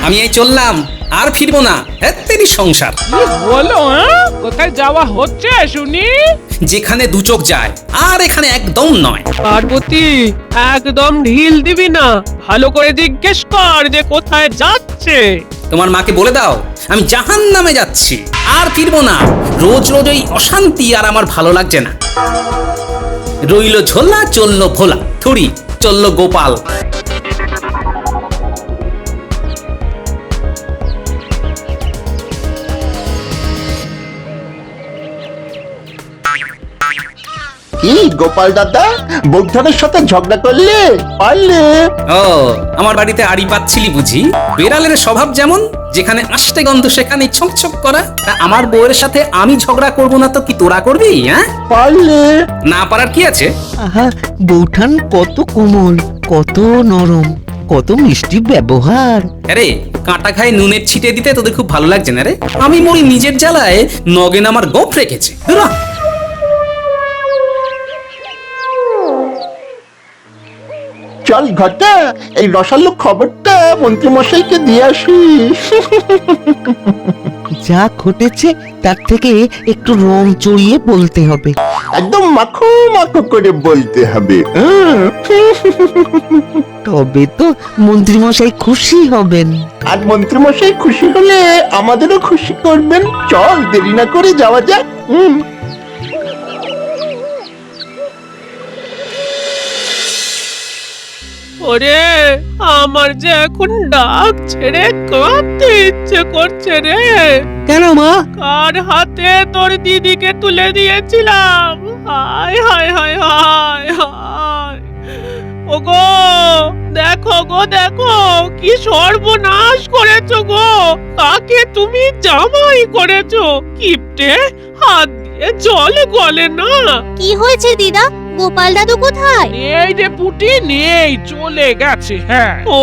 আমি এই চললাম, আর ফিরবো না। এত্তেরই সংসার। কি হলো? কোথায় যাওয়া হচ্ছে শুনি? যেখানে দু চোখ যায়, আর এখানে একদম নয়। পার্বতী, একদম ঢিল দিবি না, ভালো করে জিজ্ঞেস কর যে কোথায় যাচ্ছে। তোমার মাকে বলে দাও আমি জাহান্নামে যাচ্ছি, আর ফিরবো না। রোজ রোজ এই অশান্তি আর আমার ভালো লাগছে না। রইল ঝোলা, চললো ভোলা, থুড়ি চললো গোপাল। কি গোপাল দাদা, বৌঠানের সাথে ঝগড়া করলে? পারলে? ও, আমার বাড়িতে আড়ি পাচ্ছিলি বুঝি? বেড়ালের স্বভাব যেমন, যেখানে আষ্টে গন্ধ সেখানে ছক ছক করা। তা আমার বউয়ের সাথে আমি ঝগড়া করব না তো কি তোরা করবি? হ্যাঁ, পারলে? না পারার কি আছে? আহা, বৌঠান কত কোমল, কত নরম, কত মিষ্টি ব্যবহার। আরে কাঁটা খায় নুনের ছিটে দিতে তোদের খুব ভালো লাগছে না রে? আমি মরি নিজের জ্বালায়, নগেন আমার গোপ রেখেছে। ধুরা। চল ঘটা, এই রসালো খবরটা মন্ত্রীমশাইকে দিয়ে আসি। যা ঘটেছে তার থেকে একটু রং চড়িয়ে বলতে হবে। একদম মাখো মাখো করে বলতে হবে। তবে তো মন্ত্রীমশাই খুশি হবেন। আর মন্ত্রীমশাই খুশি হলে আমাদেরও খুশি করবেন। চল দেরি না করে যাওয়া যাক। ওরে, আমার যে এখন ডাক ছেড়ে কাঁদতে ইচ্ছে করছে রে। কেন মা? কার হাতে তোর দিদিকে তুলে দিয়েছিলাম। হায় হায় হায় হায় হায়। ওগো দেখো গো, দেখো কি সর্বনাশ করেছো গো। কাকে তুমি জামাই করেছো? কিপটে, হাত দিয়ে জল গলে না। কি হয়েছে দিদা? গোপাল দাদু কোথায়? নেই রে পুটি, নেই, চলে গেছে। হ্যাঁ, ও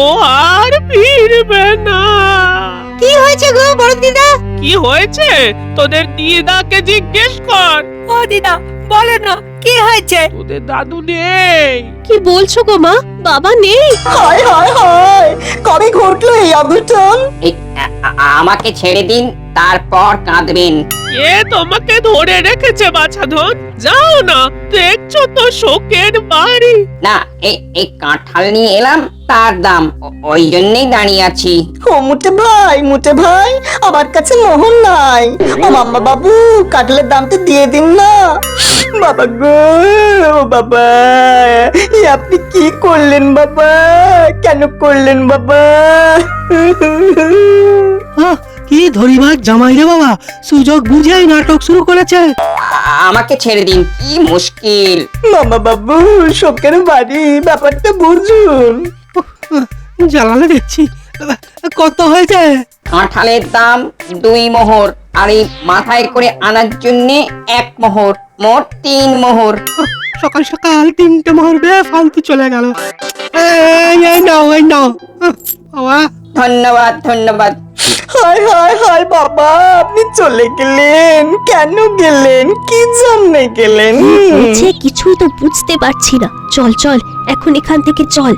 আর ফিরবে না। কি হয়েছে গো বড় দিদা? কি হয়েছে তোদের দিদাকে জিজ্ঞেস কর। ও দিদা বলো না, কি হয়েছে? তোদের দাদু নেই। কি বলছো গো মা? বাবা নেই? হায় হায় হায়, কবে ঘটলো এই অঘটন? আমাকে ছেড়ে দিন, তারপর কাঁদবেন। কে তোমাকে ধরে রেখেছে বাছাধন? যাও না, দেখছো তো শোকের বাড়ি। না, এই কাঁঠাল নিয়ে এলাম, তার দাম, ওই জন্যই দাঁড়িয়ে আছি। ও মুটে ভাই, আমার কাছে মোহর নাই। ও মাম্মা বাবু, কাটলের দামটা দিয়ে দিন না। বাবা গো, ও বাবা, আপনি কি করলেন বাবা? কেন করলেন বাবা? কি ধরিবার জামাই রে বাবা, সুযোগ বুঝেই নাটক শুরু করেছে। আমাকে ছেড়ে দিন, কি মুশকিল। মামা বাবু, শোকের বাড়ি, ব্যাপারটা বুঝুন। জ্বালালে দেখছি। কত হয়েছে? কাঁঠালের দাম 2 মোহর, আর এই মাথায় করে আনার জন্য 1 মোহর, মোট 3 মোহর। সকাল সকাল 3টে মোহর বে ফালতু চলে গেল। এই নাও বাবা। ধন্যবাদ ধন্যবাদ। হায় হায় হায় বাবা, আপনি চলে গেলেন। কেন গেলেন? কি জন্যে গেলেন? বলছে কিছুই তো বুঝতে পারছি না। চল চল, এখন এখান থেকে চল।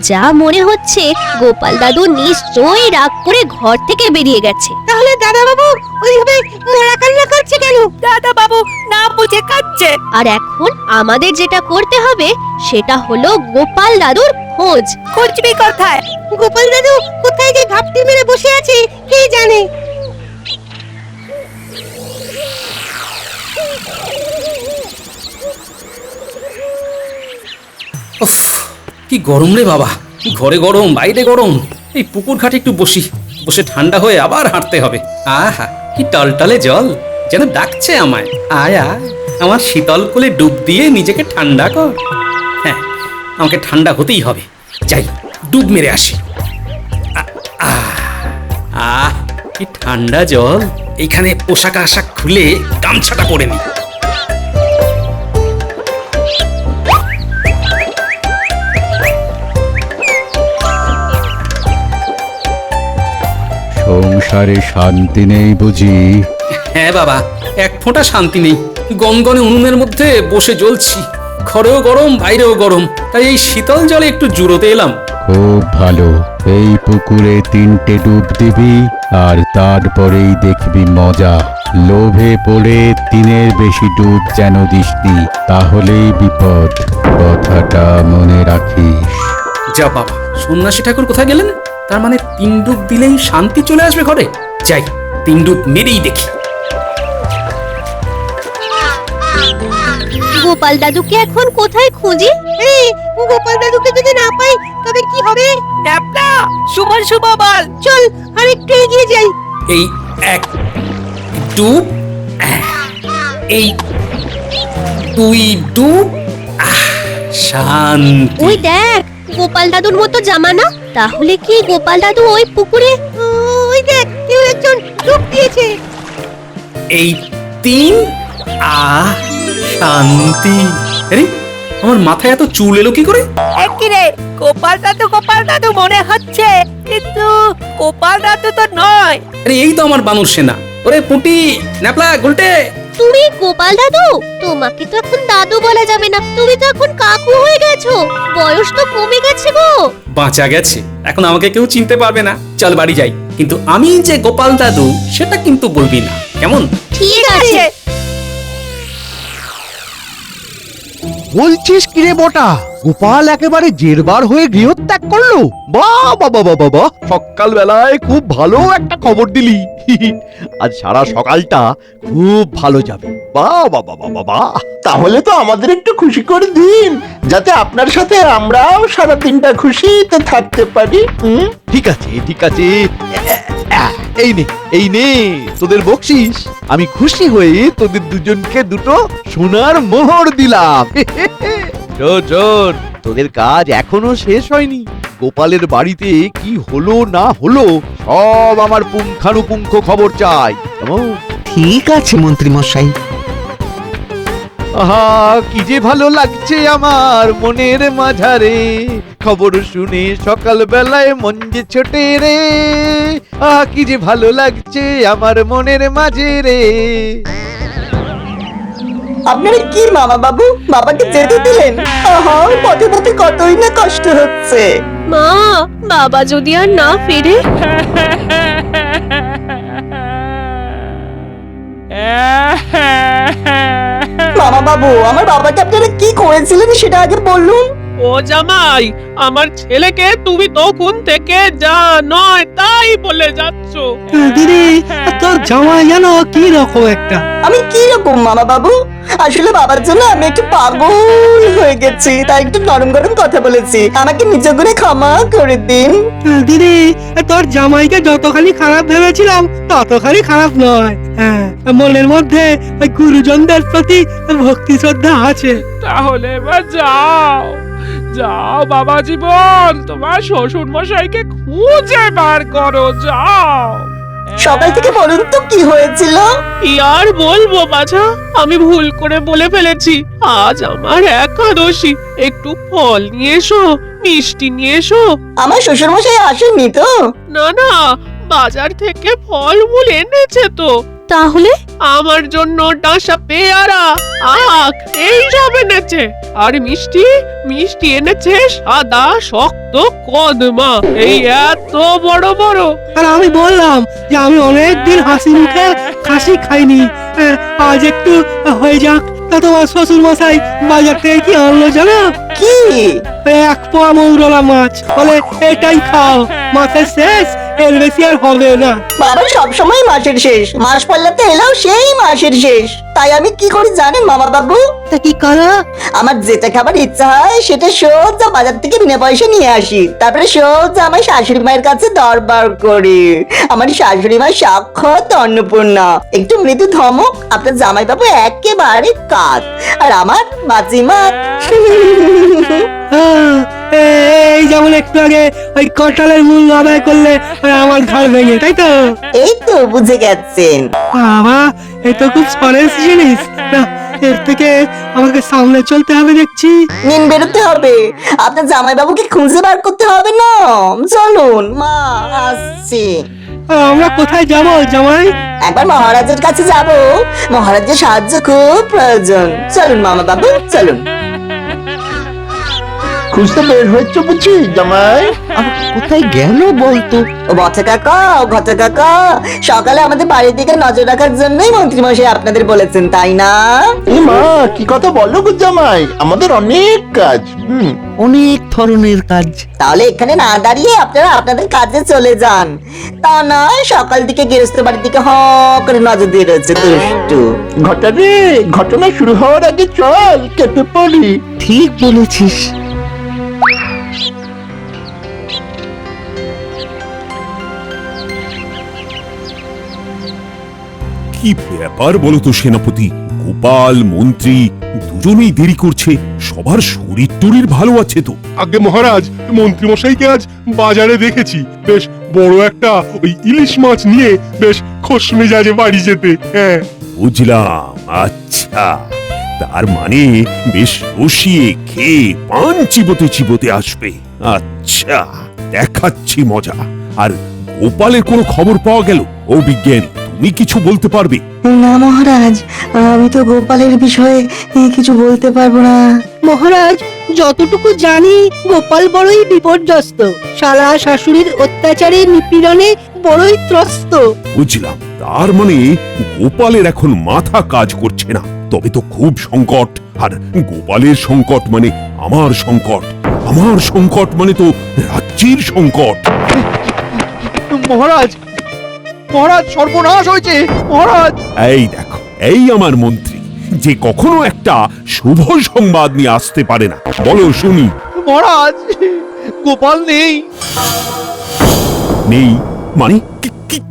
যা মনে হচ্ছে গোপাল দাদু নিশ্চয়ই রাগ করে ঘর থেকে বেরিয়ে গেছে। তাহলে দাদা বাবু ওইভাবে মরা কান্না করছে কেন? দাদা বাবু না বুঝে কাঁদছে। আর এখন আমাদের যেটা করতে হবে সেটা হলো গোপাল দাদুর খোঁজ। খুঁজবি কোথায়? গোপাল দাদু কোথায় যে ঘাপটি মেরে বসে আছে কে জানে। উফ, কি গরম রে বাবা। ঘরে গরম, বাইরে গরম। এই পুকুর ঘাটে একটু বসে ঠান্ডা হয়ে আবার হাঁটতে হবে। আহা, কি টলটলে জল, যেন ডাকছে আমায়। আয় আয়, আমার শীতল কোলে ডুব দিয়ে নিজেকে ঠান্ডা কর। হ্যাঁ, আমাকে ঠান্ডা হতেই হবে। যাই, ডুব মেরে আসি। আহ, কি ঠান্ডা জল। এইখানে পোশাক আশাক খুলে গামছাটা পরে নি। সংসারে শান্তি নেই বুঝি? হ্যাঁ বাবা, এক ফোঁটা শান্তি নেই। গনগনে উনুনের মধ্যে বসে জ্বলছি, ঘরেও গরম বাইরেও গরম, তাই এই শীতল জলে একটু জুড়োতে এলাম। খুব ভালো। এই পুকুরে 3টে ডুব দিবি আর তারপরেই দেখবি মজা। লোভে পড়ে 3-এর বেশি ডুব যেন দিসনি, তাহলেই বিপদ। কথাটা মনে রাখিস। যা বাবা, সন্ন্যাসী ঠাকুর কোথায় গেলেন? তার মানে 3 ডুব দিলেই শান্তি চলে আসবে ঘরে। যাই, 3 ডুব মেরেই দেখি। গোপাল দাদুকে এখন কোথায় খুঁজি? এই গোপাল দাদুকে যদি না পাই তবে কি হবে? ড্যাপটা সুমন শুভ বল। চল আর একটু এগিয়ে যাই। এই 1 ডুব, এই 2 ডুব, শান্তি। ওই দেখ, গোপাল দাদুর মতো জামা না? তাহলে কি গোপাল দাদু ওই পুকুরে? ওই দেখ, কেউ একজন ডুব দিয়েছে। এই 3, শান্তি। আরে আমার মাথায় এত চুল এলো কি করে? একই রে, গোপাল দাদু মনে হচ্ছে, কিন্তু গোপাল দাদু তো নয়। আরে এই তো আমার বানর সেনা। ওরে পুটি, ন্যাপলা, গুলটে। তুমি গোপাল দাদু? তোমাকে তো এখন দাদু বলা যাবে না, তুমি তো এখন কাকু হয়ে গেছো। বয়স তো কমে গেছে গো। বাঁচা গেছে, এখন আমাকে কেউ চিনতে পারবে না। চল বাড়ি যাই, কিন্তু আমি যে গোপাল দাদু সেটা কিন্তু বলবি না, কেমন? ঠিক আছে। বলছিস কিরে বটা, গোপাল একেবারে জেরবার হয়ে গৃহত্যাগ করলো? বাহ বাবা বাবা বাহ, সকাল বেলায় খুব ভালো একটা খবর দিলি। আজ সারা সকালটা খুব ভালো যাবে। বাহ বাবা বাবা বাহ। তাহলে তো আমাদের একটু খুশি করে দিন, যাতে আপনার সাথে আমরাও সারা দিনটা খুশিতে থাকতে পারি। ঠিক আছে ঠিক আছে, এই নে তোদের বকশিস। আমি খুশি হয়ে তোদের দুজনকে 2টো সোনার মোহর দিলাম। শোন, তোদের কাজ এখনো শেষ হয়নি। গোপালের বাড়িতে কি হলো না হলো সব আমার পুঙ্খানুপুঙ্খ খবর চাই, কেমন? ঠিক আছে মন্ত্রী মশাই। আহা, কি যে ভালো লাগছে আমার মনের মাঝারে, খবর শুনে সকাল বেলায় মন যে ছোটে রে। আহা, কি যে ভালো লাগছে আমার মনের মাঝে রে। আপনারা কি মামা বাবু, বাবাকে যেতে দিলেন? আহা, পথে পথে কতই না কষ্ট হচ্ছে। মা, বাবা যদি আর না ফিরে? মামা বাবু, আমার বাবাকে আপনারা কি করেছিলেন সেটা আগে বলুন। ও জামাই, আমার ছেলেকে তুমি তখন থেকে যা নয় তাই বলে যাচ্ছ। দিদি, তোর জামাই জানো কি রকম একটা। আমি কি রকম মামা বাবু? আসলে বাবার জন্য আমি একটু পাগল হয়ে গেছি, তাই একটু নরম গরম কথা বলেছি। আমাকে নিজ করে ক্ষমা করে দিন। দিদি, তোর জামাইকে যতখানি খারাপ ভেবেছিলাম ততখানি খারাপ নয়। হ্যাঁ, মনের মধ্যে ওই গুরুজনদের প্রতি ভক্তি শ্রদ্ধা আছে। তাহলে এবার যাও যাও বাবা জীবন, তোমার শ্বশুর মশাইকে খুঁজে বার করো, যাও। সকাল থেকে বলুন তো কি হয়েছিল? কি আর বলবো বাছা, আমি ভুল করে বলে ফেলেছি। আজ আমার একাদশী, একটু ফল নিয়ে এসো, মিষ্টি নিয়ে এসো। আমার শ্বশুর মশাই আসেননি তো? না না, বাজার থেকে ফল মূল এনেছে তো। তাহলে আমার জন্য ডাঁশা পেয়ারা, আখ এইসব এনেছে। আর মিষ্টি মিষ্টি এনেছে সাদা শক্ত কদমা, এই এত বড় বড়। আর আমি বললাম যে আমি অনেকদিন হাসি মুখে খাসি খাইনি, আজ একটু হয়ে যাক। তা তোমার শ্বশুর মশাই বাজার থেকে কি আনলো জানো? কি? 1 পোয়া মৌরলা মাছ, বলে এটাই খাও, মাছের শেষ, এর বেশি আর হবে না। বাবা সবসময় মাসের শেষ, মাস পাল্লাতে এলেও সেই মাসের শেষ। তাই আমি কি করি জানেন মামা বাবু? তা কি করো? আমার যেটা খাবার ইচ্ছা হয় সেটা সোজা বাজার থেকে বিনা পয়সা নিয়ে আসি, তারপরে সোজা আমার শাশুড়ি মায়ের কাছে দরবার করি। আমার শাশুড়ি মা সাক্ষাৎ অন্নপূর্ণা, একটু মৃদু ধমক, আপনার জামাই বাবু একেবারে কাত, আর আমার বাচিমা। এই যেমন একটু আগে ওই কটালের মূল্য আদায় করলে আমার ঘর ভেঙে, তাই তো? এই তো বুঝে গেছেন। বাবা, এ তো খুব সরেস জিনিস। না, এর থেকে আমাকে সামনে চলতে হবে দেখছি। নিন, বেরোতে হবে। আপনার জামাই বাবুকে খুঁজে বার করতে হবে না। চলুন মা, আসছি। আমরা কোথায় যাব জামাই? একবার মহারাজের কাছে যাব, মহারাজের সাহায্য খুব প্রয়োজন। চলুন মামা বাবু, চলুন। খুঁজতে বের হয়েছ বুঝি জামাই? কোথায় গেল বলতো? ও বটে কাকা, ও ঘটে কাকা, সকালে আমাদের বাড়ির দিকে নজর রাখার জন্যই মন্ত্রী মশাই আপনাদের বলেছেন, তাই না? এ মা, কি কথা বলো গো জামাই, আমাদের অনেক কাজ। অনেক ধরনের কাজ। তাহলে এখানে না দাঁড়িয়ে আপনারা আপনাদের কাজে চলে যান। তা নয় সকাল দিকে গৃহস্থ বাড়ির দিকে হ করে নজর দিয়ে রয়েছে দুষ্টু। ঘটা রে, ঘটনা শুরু হওয়ার আগে চল কেটে পড়ি। ঠিক বলেছিস। কি ব্যাপার বলো তো সেনাপতি? গোপাল মন্ত্রী দুজনেই দেরি করছে। সবার শরীর টরীর ভালো আছে তো? আগে মহারাজ, মন্ত্রী মশাইকে আজ বাজারে দেখেছি বেশ বড় একটা ওই ইলিশ মাছ নিয়ে বেশ খোশ মেজাজে বাড়ি যেতে। হ্যাঁ, বুঝলাম। আচ্ছা, তার মানে বেশ রসিয়ে খেয়ে পান চিবোতে চিবোতে আসবে। আচ্ছা, দেখাচ্ছি মজা। আর গোপালের কোনো খবর পাওয়া গেল? ও বিজ্ঞানী, তুমি কিছু বলতে পারবে? না মহারাজ, আমি তো গোপালের বিষয়ে কিছু বলতে পারবো না। মহারাজ, যতটুকু জানি গোপাল বড়ই বিপর্যস্ত, শালা শাশুড়ির অত্যাচারে নিপীড়নে বড়ই ত্রস্ত। বুঝলাম, তার মানে গোপালের এখন মাথা কাজ করছে না। তবে তো খুব সংকট। আর গোপালের সংকট মানে আমার সংকট, আমার সংকট মানে তো রাজ্যের সংকট। মহারাজ, মহারাজ, সর্বনাশ হয়েছে মহারাজ। এই দেখো, এই আমার মন্ত্রী, যে কখনো একটা শুভ সংবাদ নিয়ে আসতে পারে না। বলো শুনি। মহারাজ, গোপাল নেই। নেই মানে?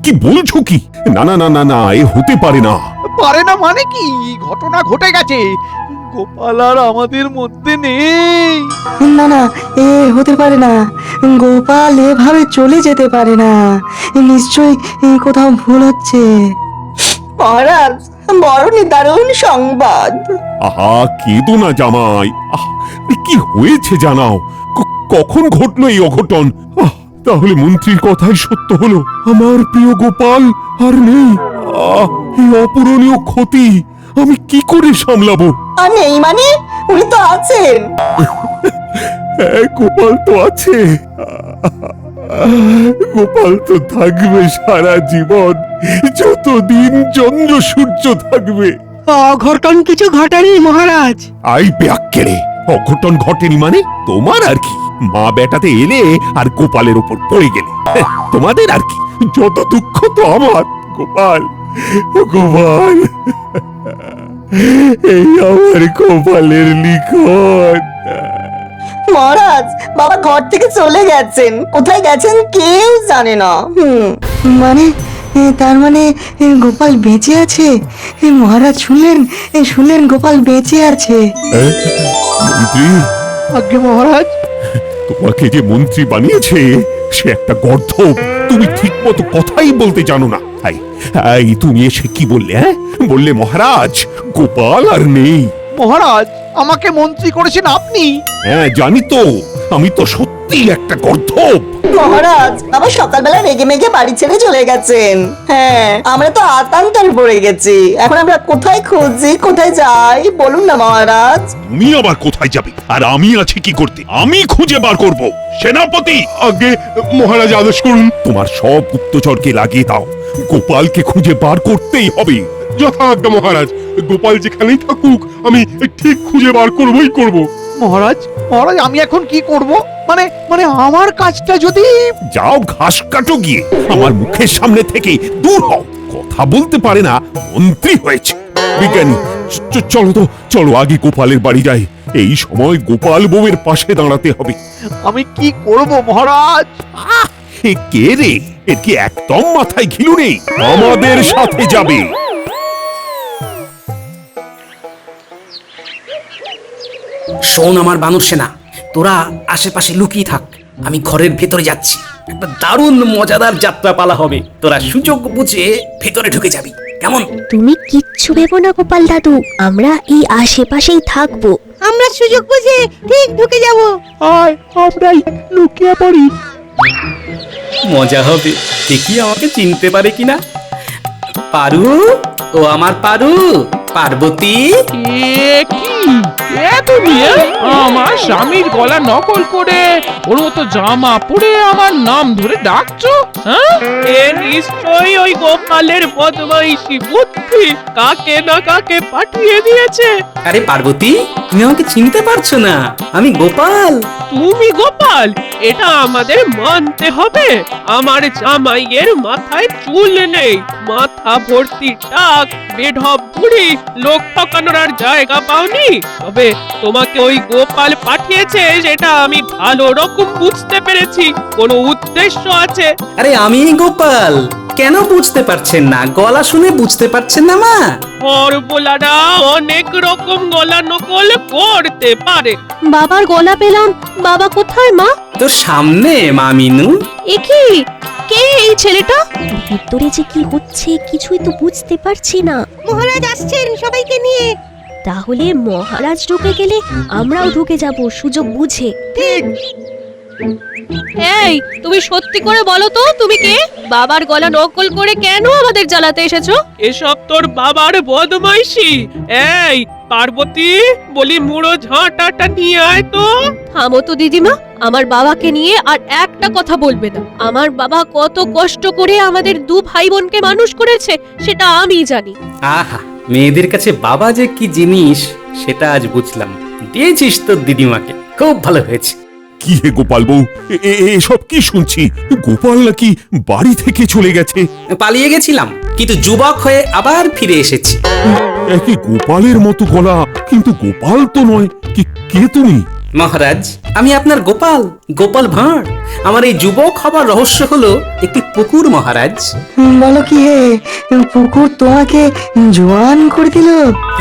কি বলছো কি? না না না না না, এ হতে পারে না। পারে না মানে কি? ঘটনা ঘটে গেছে, গোপাল আর আমাদের মধ্যে নেই। না না, এ হতে পারে না। গোপাল এভাবে চলে যেতে পারে না, নিশ্চয়ই কোথাও ভুল হচ্ছে। মহারাজ, বড় দারুণ সংবাদ। আহা, কেঁদো না জামাই। কি হয়েছে জানাও। কখন ঘটলো এই অঘটন? তাহলে মন্ত্রীর কথাই সত্য হলো, আমার প্রিয় গোপাল আর নেই। এই অপূরণীয় ক্ষতি আমি কি করে সামলাবো? আর নেই মানে? উনি তো আছেন। হ্যাঁ, গোপাল তো আছে। গোপাল তো থাকবে সারা জীবন, যতদিন চন্দ্র সূর্য থাকবে। অঘটন কিছু ঘটেনি মহারাজ। আই ব্যাক্কেরে, অঘটন ঘটেনি মানে? তোমার আর কি? মা বেটাতে এলে আর গোপালের উপর পড়ে গেলে। তোমাদের আর কি? যত দুঃখ তো আমার। গোপাল, গোপাল, এই আমার গোপালের লিখন। মহারাজ, বাবা ঘর থেকে চলে গেছেন, কোথায় গেছেন কেউ জানে না। মানে তার মানে গোপাল বেঁচে আছে? মহারাজ শুনলেন গোপাল বেঁচে আছে। মন্ত্রী, আজ্ঞে মহারাজ। তোমাকে যে মন্ত্রী বানিয়েছে সে একটা গর্ধব। তুমি ঠিক মতো কথাই বলতে জানো না। এই তুমি এসে কি বললে? বললে মহারাজ গোপাল আর নেই। মহারাজ, আমাকে মন্ত্রী করেছেন আপনি? হ্যাঁ জানি তো, আমি তো সত্যি একটা গর্ধব। মহারাজ, বাবা সকালবেলা রেগে মেগে বাড়ি ছেড়ে চলে গেছেন। হ্যাঁ, আমরা তো আতঙ্কের পড়ে গেছি। এখন আমরা কোথায় খুঁজি, কোথায় যাই বলুন না মহারাজ। তুমি আবার কোথায় যাবে? আর আমি আছি কি করতে? আমি খুঁজে বার করব। সেনাপতি, আগে মহারাজ আদেশ করুন। তোমার সব গুপ্তচরকে লাগিয়ে দাও, গোপালকে খুঁজে বার করতেই হবে। যথাজ্ঞা মহারাজ, গোপাল যেখানেই থাকুক আমি ঠিক খুঁজে বার করবই করব। মহারাজ, মহারাজ, আমি এখন কি করব? মানে মানে আমার কাজটা যদি... যাও, ঘাস কাটো গিয়ে, আমার মুখের সামনে থেকে দূর হও। কথা বলতে পারে না, মন্ত্রী হয়েছে। বিজ্ঞানী, চলো তো, চলো আগে গোপালের বাড়ি যাই। এই সময় গোপাল বউয়ের পাশে দাঁড়াতে হবে। আমি কি করব মহারাজ? এ কে রে? এর কি একদম মাথায় ঘিলু নেই? আমাদের সাথে যাবে। শোন আমার বানর সেনা, তোরা আশেপাশে লুকিয়ে থাক, আমি ঘরের ভেতরে যাচ্ছি। একটা দারুণ মজাদার যাত্রা পালা হবে, তোরা সুযোগ বুঝে ভেতরে ঢুকে যাবি, কেমন? তুমি কিচ্ছু ভেবো না গোপাল দাদু, আমরা এই আশেপাশেই থাকবো। আমরা সুযোগ বুঝে ঠিক ঢুকে যাব। আমরাই লুকিয়ে পড়ি। মজা হবে, দেখি আমাকে চিনতে পারে কিনা। পারু, ও আমার পারু, পার্বতী। এ কি? এ তুমি আমার স্বামীর গলা নকল করে ওর মতো জামা পরে আমার নাম ধরে ডাকছো? হ্যাঁ, এ নিশ্চয়ই ওই গোপালের বদমাইশি বুদ্ধি কাকে না কাকে পাঠিয়ে দিয়েছে। আরে পার্বতী, তুমি আমাকে চিনতে পারছো না? আমি গোপাল। তুমি গোপাল? এটা আমাদের মানতে হবে। আমার জামাইয়ের মাথায় চুল নেই, মাথা ভর্তি টাক, বেঢপ বুড়ি, লোক ঠকানোর আর জায়গা পাওনি। তবে তোমাকে ওই গোপাল পাঠিয়েছে সেটা আমি ভালো রকম বুঝতে পেরেছি, কোনো উদ্দেশ্য আছে। আরে আমি গোপাল, কেন বুঝতে পারছেন না? গলা শুনে বুঝতে পারছেন না মা? বলারা অনেক রকম গলা নকল করতে পারে। বাবার গলা পেলাম, বাবা কোথায় মা? তোর সামনে মা মিনু। এ কি? কে এই ছেলেটা? ভিতরে যে কি হচ্ছে কিছুই তো বুঝতে পারছি না। মহারাজ আসছেন সবাইকে নিয়ে। তাহলে মহারাজ ঢুকে গেলে আমরাও ঢুকে যাব সুযোগ বুঝে। ঠিক। এই, তুমি সত্যি করে বলো তো তুমি কে? বাবার গলা নকল করে কেন আমাদের জ্বালাতে এসেছো? এসব তোর বাবার বদমাইশি। এই পার্বতী, বলি মুড়ো ঝাঁটাটা নিয়ে আয় তো। থামো তো দিদিমা, আমার বাবাকে নিয়ে আর একটা কথা বলবে না। আমার বাবা কত কষ্ট করে আমাদের দু ভাই বোনকে মানুষ করেছে সেটা আমি জানি। আহা, মেয়েদের কাছে বাবা যে কি জিনিস সেটা আজ বুঝলাম। দিয়েছিস তোর দিদিমাকে, খুব ভালো হয়েছে। কি হে গোপাল বউ, এসব কি শুনছি? গোপাল নাকি বাড়ি থেকে চলে গেছে? পালিয়ে গেছিলাম, কিন্তু যুবক হয়ে আবার ফিরে এসেছি। একই গোপালের মতো গলা, কিন্তু গোপাল তো নয়। কে তুমি? মহারাজ, আমি আপনার গোপাল, গোপাল ভাঁড়। আমার এই যুবক হবার রহস্য হলো একটি পুকুর মহারাজ। বলো কি হে, পুকুর তোমাকে জোয়ান করে দিল?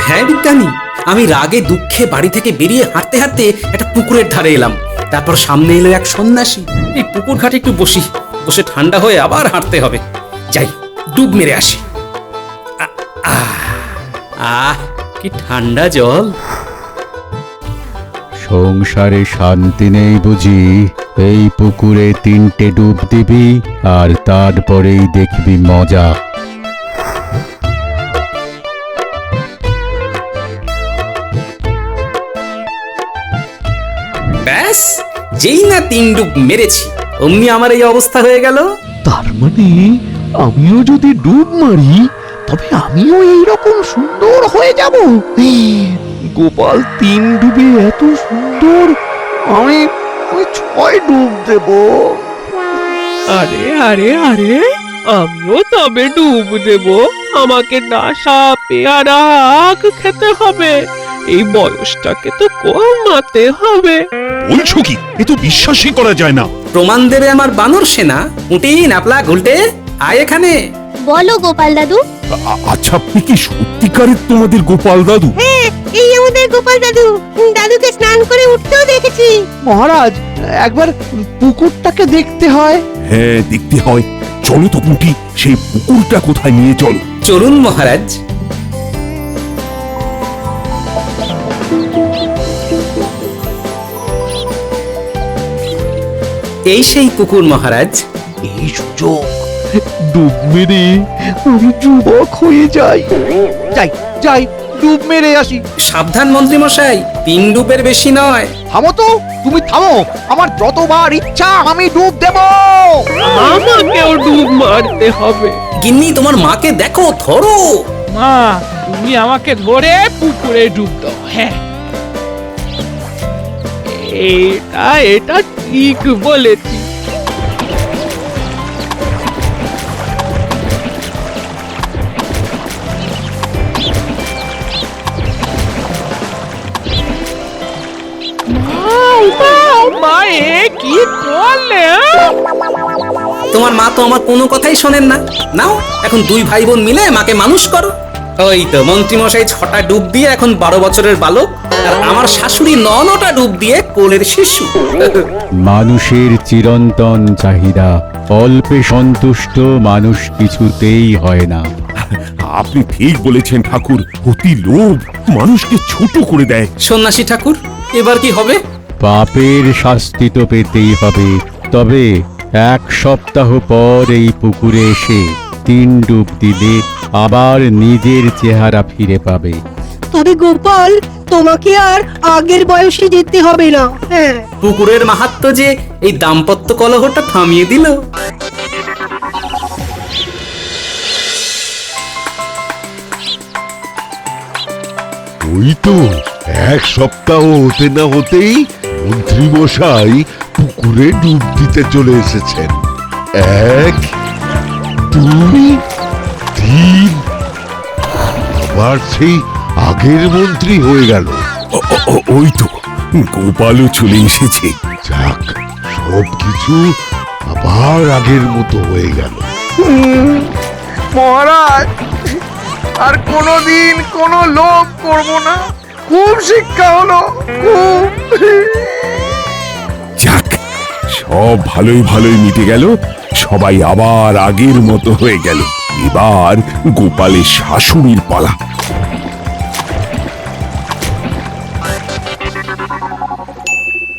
হ্যাঁ বিজ্ঞানী, আমি রাগে দুঃখে বাড়ি থেকে বেরিয়ে হাঁটতে হাঁটতে একটা পুকুরের ধারে এলাম। তারপর সামনে এলো এক সন্ন্যাসী। এই পুকুর ঘাটে একটু বসে ঠান্ডা হয়ে আবার হাঁটতে হবে। যাই, ডুব মেরে আসি। আহ, কি ঠান্ডা জল। সংসারে শান্তি নেই বুঝি? এই পুকুরে 3টে ডুব দিবি আর তারপরেই দেখবি মজা। ব্যাস, যেই না 3 ডুব মেরেছি অমনি আমার এই অবস্থা হয়ে গেল। তার মানে আমিও যদি ডুব মারি তবে আমিও এইরকম সুন্দর হয়ে যাব। গোপাল 3 ডুবে এত সুন্দর, আমি 6 ডুব দেব। আরে আরে আরে, আমিও তবে ডুব দেব। আমাকে ডাসা পেয়ারা আখ খেতে হবে, এই বয়সটাকে তো কমাতে হবে। বলছো কি? এ তো বিশ্বাসই করা যায় না। প্রমাণ দেবে আমার বানর সেনা। উটি নাপলা গুলটে, আয় এখানে। বলো গোপাল দাদু। আচ্ছা, আপনি কি সত্যিকারের তোমাদের গোপাল দাদু? হ্যাঁ, এই আমাদের গোপাল দাদু। দাদুকে স্নান করে উঠতেও দেখেছি। মহারাজ, একবার পুকুরটাকে দেখতে হয়। হ্যাঁ, দেখতে হয়। চলো তো কুটি, সেই পুকুরটা কোথায় নিয়ে চলো। চলুন মহারাজ। এই সেই পুকুর মহারাজ। এই সুযোগ, ডুব মেরে আমি যুবক হয়ে যাই। যাই যাই, ডুব মেরে আসি। সাবধান মন্ত্রী মশাই, 3 ডুবের বেশি নয়। থামো তো, তুমি থামো। আমার যতবার ইচ্ছা আমি ডুব দেব। আমাকেও ডুব মারতে হবে। গিন্নি, তোমার মাকে দেখো, ধরো। মা, তুমি আমাকে ধরে পুকুরে ডুব দাও। হ্যাঁ, এটা ঠিক বলেছি। মা, এ কি করলে? তোমার মা তো আমার কোনো কথাই শোনেন না। নাও, এখন 2 ভাই বোন মিলে মাকে মানুষ করো। ওই তো মন্ত্রী মশাই 6টা ডুব দিয়ে এখন 12 বছরের বালক, আর আমার শাশুড়ি 9টা ডুব দিয়ে কোলের শিশু। মানুষের চিরন্তন চাহিদা, অল্পে সন্তুষ্ট মানুষ কিছুতেই হয় না। আপনি ঠিক বলেছেন ঠাকুর। অতি লোভ মানুষকে ছোট করে দেয়। সন্ন্যাসী ঠাকুর, এবার কি হবে? পাপের শাস্তি তো পেতেই হবে, তবে 1 সপ্তাহ পর এই পুকুরে এসে 3 ডুব দিলে আবার নিজের চেহারা ফিরে পাবে। তবে গোপাল, তোমাকে আর আগের বয়সে যেতে হবে না। হ্যাঁ, পুকুরের মাহাত্ম্য যে এই দাম্পত্য কলহটা থামিয়ে দিল। ওই তো 1 সপ্তাহ হতে না হতেই মন্ত্রী মশাই পুকুরে ডুব দিতে চলে এসেছেন। 1 2 3 আবার সেই আগের মন্ত্রী হয়ে গেল। ওই তো গোপালও চলে এসেছে। যাক, সবকিছু আবার আগের মতো হয়ে গেল। মহারাজ, আর কোনোদিন কোনো লোভ করব না। খুব শিক্ষা হলো, খুব। যাক, সব ভালোই ভালোই মিটে গেল। সবাই আবার আগের মতো হয়ে গেল। এবার গোপালের শাশুড়ির পালা।